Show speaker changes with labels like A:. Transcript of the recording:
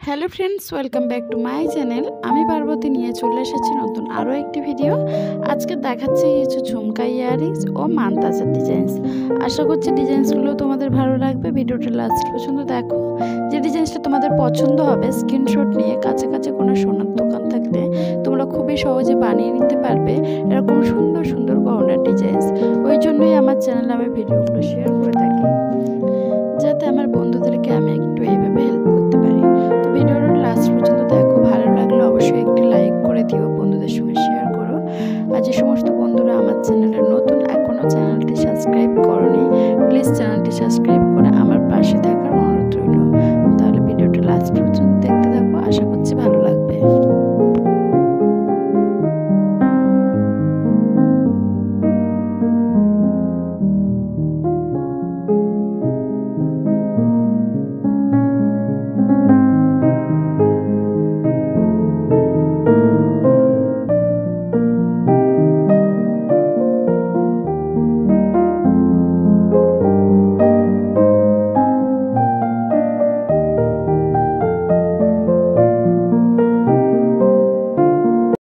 A: Hello friends, welcome back to my channel. আমি পার্বতী নিয়ে চলে এসেছি নতুন আরও একটি ভিডিও। আজকে দেখাচ্ছি কিছু ঝুমকা ইয়াররিংস ও মানতাজার ডিজাইনস। আশা করছি ডিজাইনসগুলো তোমাদের ভালো লাগবে। ভিডিওটা লাস্ট পর্যন্ত দেখো। যে ডিজাইনসটা তোমাদের পছন্দ হবে স্ক্রিনশট নিয়ে কাছাকাছি কোনো সোনার দোকান থাকলে তোমরা খুবই সহজে বানিয়ে নিতে পারবে এরকম সুন্দর সুন্দর গহনার ডিজাইনস। ওই জন্যই আমার চ্যানেলে আমি ভিডিওগুলো শেয়ার করে থাকি, যাতে আমার বন্ধুদেরকে আমি